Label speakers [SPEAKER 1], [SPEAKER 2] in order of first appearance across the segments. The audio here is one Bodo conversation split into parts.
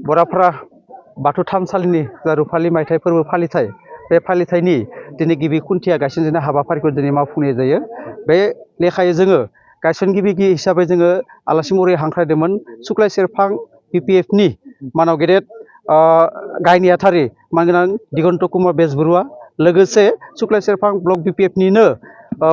[SPEAKER 1] बराफारा बाथौ थानसालिनि जा रुफालि मायथाइ फोरबो फालिथाय बे फालिथायनि दिनै गिबि खुन्थिया गायसनजेननाय हाबाफारिखौ दिनै मावफुंनाय जायो। बे लेखायै जोङो गायसनगिरि हिसाबै जोङो आलासि महरै हांख्रायदोंमोन सुक्लाय सेरफां BPF नि मानाव गेदेर गाहाय नेहाथारि मानगोनां दिगन्त कुमार बेजबरुवा लोगोसे सुक्लाय सेरफां ब्लक BPF निनो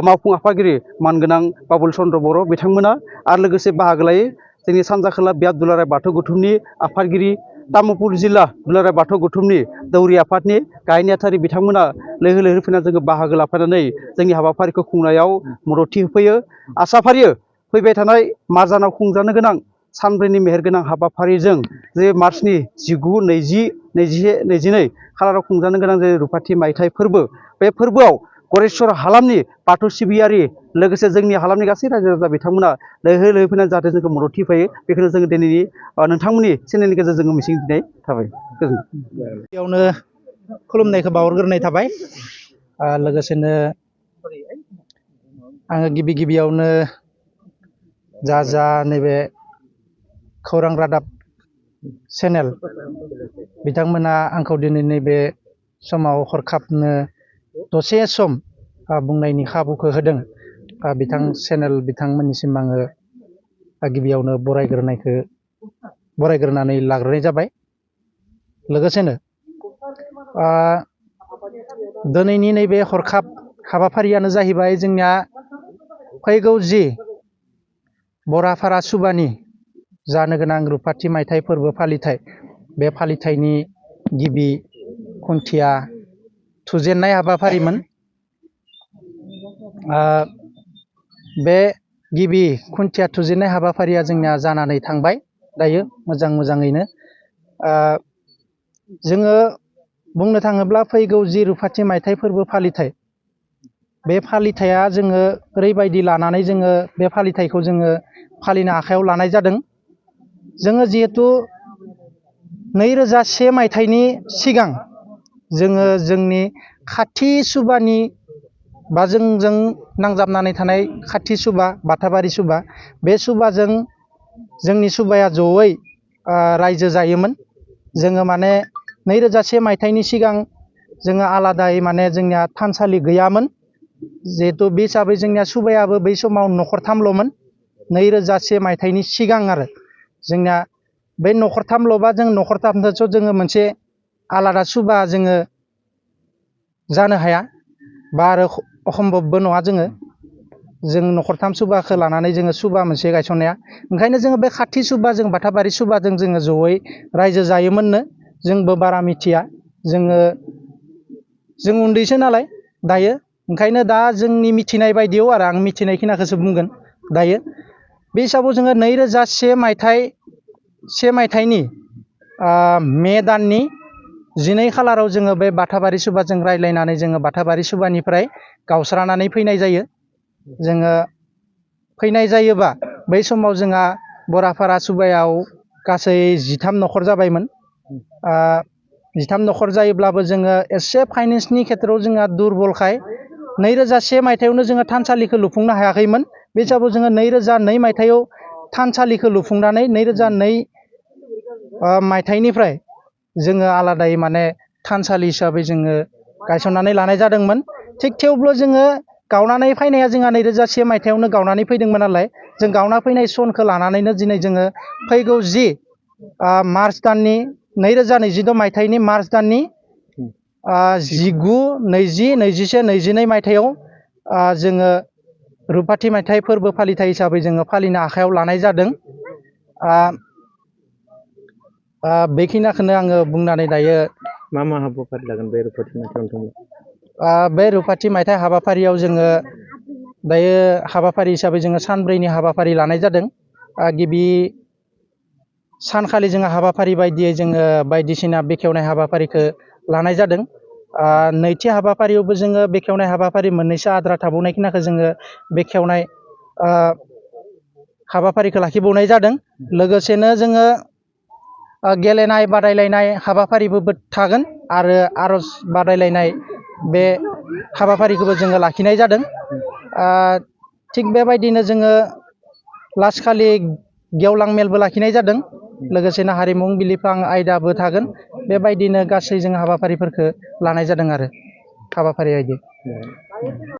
[SPEAKER 1] मावफुं आफादगिरि मानगोनां बाबुल चन्द्र बर' बिथांमोना आरो लोगोसे बाहागो लायो जोंनि सानजा खोला बियाब दुलाराय बाथौ गौथुमनि आफादगिरि तामुलपुर जिल्ला दुलाराय बाथौ गौथुमनि दौरि आफादनि गाहाय नेहाथारि बिथांमोना लैहोर लैहोर फैना जोङो बाहागो लाफानानै जोंनि हाबाफारिखौ खुंनायाव मददथि होफैयो। आसा फारियो फैबाय थानाय मार्च दानाव खुंजानो गोनां सानब्रैनि मेहेरगोनां हाबाफारिजों जे मार्चनि 19, 20, 21, 22 खालाराव खुंजानो गोनां जे रुफाथि मायथाइ फोरबो बे फोरबोआव गरेस्वर हालामनि बाथौ सिबियारि लोगोसे जोंनि हालामनि गासै रायजो राजा बिथांमोना लैहोर लैहोर फैनानै जाहाथे जोंखौ मददथि होफैयो बेखौनो जोङो दिनैनि नोंथांमोननि चेनेलनि गेजेरजों जोङो मिजिंथिनाय थाबाय।
[SPEAKER 2] बेयावनो खुलुमनायखौ बावहरग्रोनाय थाबाय। लोगोसेनो आङो गिबियावनो जा नैबे खौरां रादाब चेनेल बिथांमोना आंखौ दिनै नैबे समाव हरखाबनो दसे सम बुंनायनि खाबुखौ होदों। बिथांमोननिसिम आङो गिबियावनो बरायग्रोनानै लाग्रोनाय जाबाय। लोगोसेनो दिनैनि नैबे हरखाब हाबाफारियानो जाहैबाय जोंनिया फैगौ जि बराफारा सुबानि जानो गोनां रुफाथि मायथाइ फोरबो फालिथाय बे फालिथायनि गिबि खुन्थिया थुजेननाय हाबाफारिमोन। बे गिबि खुन्थिया थुजेननाय हाबाफारिया जोंनिया जानानै थांबाय दायो मोजाङैनो। जोङो बुंनो थाङोब्ला फैगौ जि रुफाथि मायथाइ फोरबो फालिथाय बे फालिथाया जोङो ओरैबायदि लानानै जोङो बे फालिथायखौ जोङो फालिनो आखायाव लानाय जादों। जोङो जिहेथु 2001 मायथाइनि सिगां जोङो जोंनि खाथि सुबानि बा जोंजों नांजाबनानै थानाय खाथि सुबा बाथाबारि सुबा बे सुबाजों जोंनि सुबाया जयै रायजो जायोमोन। जोङो माने 2001 मायथाइनि सिगां जोङो आलादायै माने जोंनिया थानसालि गैयामोन। जिहेथु बे हिसाबै जोंनिया सुबायाबो बै समाव न'खरथामल'मोन 2001 मायथाइनि सिगां आरो जोंनिया बे न'खरथामल'बा जों न'खरथामजोंसो जोङो मोनसे आलादा सुबा जोङो जानो हाया बा आरो असम्भबबो नङा। जों न'खरथाम सुबाखौ लानानै जोङो सुबा मोनसे गायसननाया ओंखायनो जोङो बे खाथि सुबा जों बाथाबारि सुबाजों जोङो जयै रायजो जायोमोननो। जोंबो बारा मिथिया जों उन्दैसो नालाय दायो ओंखायनो दा जोंनि मिथिनाय बायदियाव आरो आं मिथिनाय खिनिखौसो बुंगोन दायो। बे हिसाबाव जोङो 2001 मायथाइनि मे दाननि 12 खालाराव जोङो बे बाथाबारि सुबाजों रायज्लायनानै जोङो बाथाबारि सुबानिफ्राय गावस्रानानै फैनाय जायो। जोङो फैनाय जायोबा बै समाव जोंहा बराफारा सुबायाव गासै 13 न'खर जाबायमोन। 13 न'खर जायोब्लाबो जोङो एसे फाइनेन्सनि खेथ्रआव जोंहा दुरबलखाय 2001 मायथाइयावनो जोङो थानसालिखौ लुफुंनो हायाखैमोन। बे हिसाबाव जोङो 2002 मायथाइयाव थानसालिखौ लुफुंनानै 2002 मायथाइनिफ्राय जोङो आलादायै माने थानसालि हिसाबै जोङो गायसननानै लानाय जादोंमोन। थिग थेवबो जोङो गावनानै फैनाया जोंहा 2001 मायथाइयावनो गावनानै फैदोंमोन नालाय जों गावना फैनाय सनखौ लानानैनो दिनै जोङो फैगौ जि मार्च दाननि 2022 मायथाइनि मार्च दाननि 19, 20, 21, 22 मायथाइयाव जोङो रुफाथि मायथाइ फोरबो फालिथाय हिसाबै जोङो फालिनो आखायाव लानाय जादों। बेखिनिखौनो आङो बुंनानै दायो
[SPEAKER 3] मा हाबाफारि लागोन बे रुफाथि मायथाइयाव?
[SPEAKER 2] बे रुफाथि मायथाइ हाबाफारियाव जोङो दायो हाबाफारि हिसाबै जोङो सानब्रैनि हाबाफारि लानाय जादों। गिबि सानखालि जोङो हाबाफारि बायदियै जोङो बायदिसिना बेखेवनाय हाबाफारिखौ लानाय जादों। नैथि हाबाफारियावबो जोङो बेखेवनाय हाबाफारि मोननैसो आद्रा थाबावनायखिनिखौ जोङो बेखेवनाय हाबाफारिखौ लाखिबावनाय जादों। लोगोसेनो जोङो गेलेनाय बादायलायनाय हाबाफारिबो थागोन आरो आर'ज बादायलायनाय बे हाबाफारिखौबो जोङो लाखिनाय जादों। थिग बेबायदिनो जोङो लास्ट खालि गेवलां मेलबो लाखिनाय जादों। लोगोसेनो हारिमु बिलिफां आयदाबो थागोन बेबायदिनो गासै जों हाबाफारिफोरखौ लानाय जादों आरो हाबाफारि बायदि